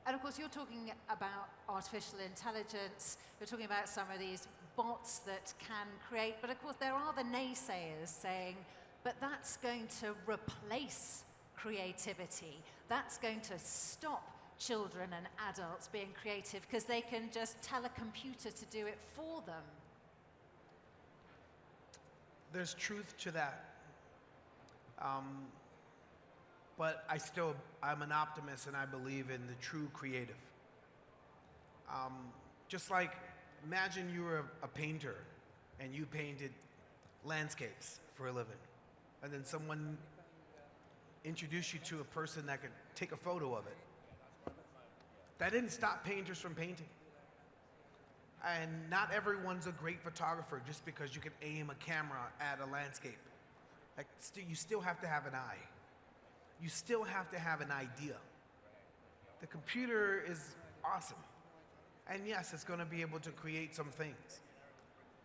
And of course, you're talking about artificial intelligence, you're talking about some of these bots that can create, but of course there are the naysayers saying, but that's going to replace creativity. That's going to stop children and adults being creative because they can just tell a computer to do it for them. There's truth to that. But I'm an optimist and I believe in the true creative. Just like, imagine you were a painter and you painted landscapes for a living. And then someone introduced you to a person that could take a photo of it. That didn't stop painters from painting. And not everyone's a great photographer just because you can aim a camera at a landscape. Like, you still have to have an eye. You still have to have an idea. The computer is awesome. And yes, it's going to be able to create some things.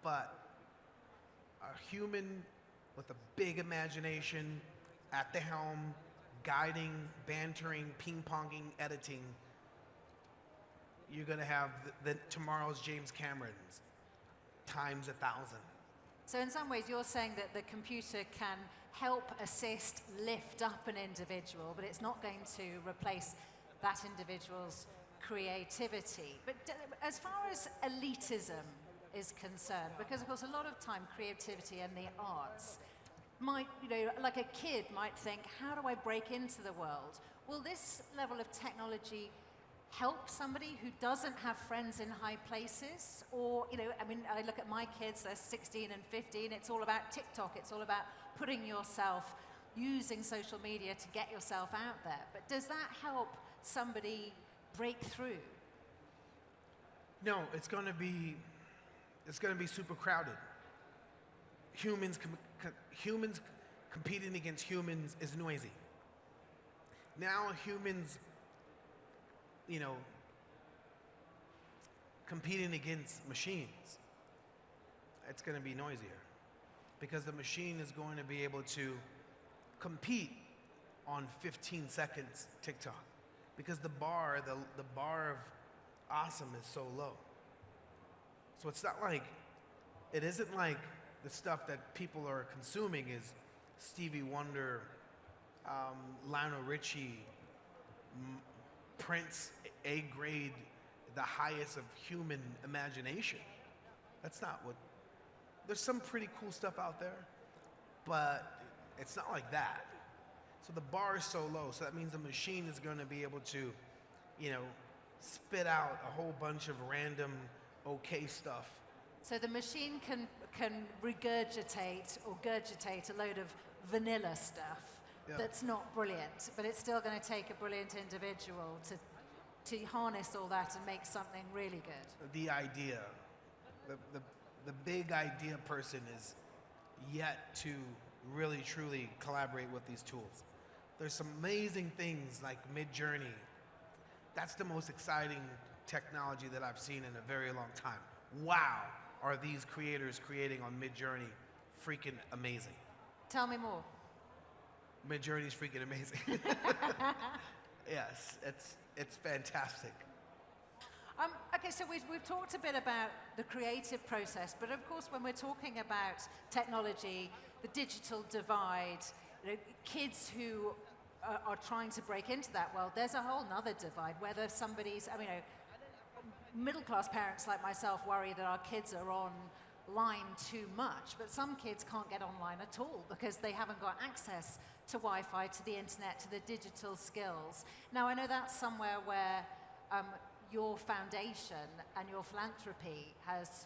But a human with a big imagination at the helm, guiding, bantering, ping-ponging, editing, you're going to have tomorrow's James Camerons times 1,000. So in some ways, you're saying that the computer can help, assist, lift up an individual, but it's not going to replace that individual's creativity. But as far as elitism is concerned, because of course a lot of time creativity and the arts might, like a kid might think, how do I break into the world? Will this level of technology help somebody who doesn't have friends in high places? Or, I look at my kids, they're 16 and 15, it's all about TikTok, it's all about putting yourself, using social media to get yourself out there. But does that help somebody break through? No, it's going to be super crowded. Humans competing against humans is noisy. Now humans, competing against machines, it's going to be noisier because the machine is going to be able to compete on 15 seconds TikTok because the bar of awesome is so low. So it isn't like the stuff that people are consuming is Stevie Wonder, Lionel Richie, Prince, A grade, the highest of human imagination. That's not what, there's some pretty cool stuff out there, but it's not like that. So the bar is so low, so that means the machine is going to be able to, spit out a whole bunch of random okay stuff. So the machine can regurgitate or gurgitate a load of vanilla stuff that's not brilliant, but it's still going to take a brilliant individual to harness all that and make something really good. The idea, the big idea person is yet to really truly collaborate with these tools. There's some amazing things like Midjourney. That's the most exciting technology that I've seen in a very long time. Wow, are these creators creating on Midjourney freaking amazing. Tell me more. Midjourney's freaking amazing. Yes, it's fantastic. Okay, so we've talked a bit about the creative process, but of course when we're talking about technology, the digital divide, kids who are trying to break into that world, there's a whole nother divide, whether somebody's, middle-class parents like myself worry that our kids are online too much, but some kids can't get online at all because they haven't got access to Wi-Fi, to the internet, to the digital skills. Now, I know that's somewhere where your foundation and your philanthropy has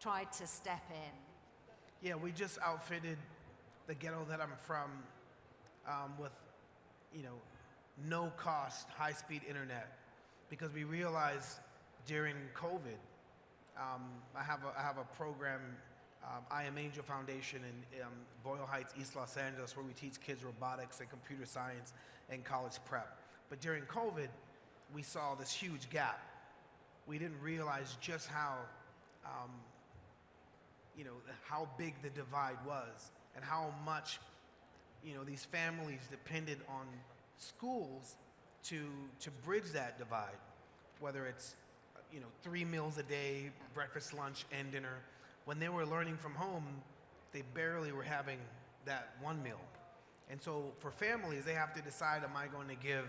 tried to step in. Yeah, we just outfitted the ghetto that I'm from with, no-cost, high-speed internet because we realized during COVID, I have a program, I Am Angel Foundation in Boyle Heights, East Los Angeles, where we teach kids robotics and computer science and college prep. But during COVID, we saw this huge gap. We didn't realize just how big the divide was and how much, these families depended on schools to bridge that divide. whether it's 3 meals a day, breakfast, lunch, and dinner. When they were learning from home, they barely were having that one meal. And so for families, they have to decide, am I going to give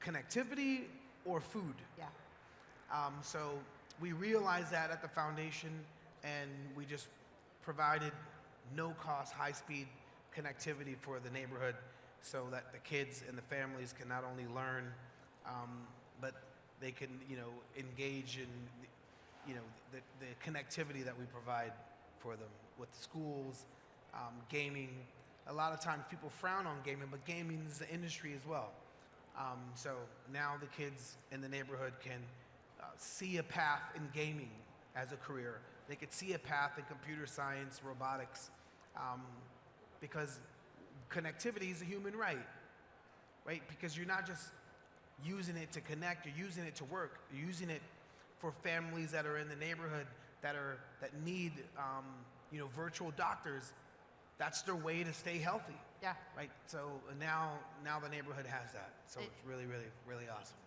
connectivity or food? Yeah. So we realized that at the foundation, and we just provided no-cost, high-speed connectivity for the neighborhood so that the kids and the families can not only learn, but they can, engage in, the connectivity that we provide for them with the schools, gaming. A lot of times people frown on gaming, but gaming is an industry as well. So now the kids in the neighborhood can see a path in gaming as a career. They could see a path in computer science, robotics, because connectivity is a human right? Because you're not just using it to connect, you're using it to work. You're using it for families that are in the neighborhood that need, virtual doctors. That's their way to stay healthy. Yeah. Right. So now the neighborhood has that. So it's really, really, really awesome.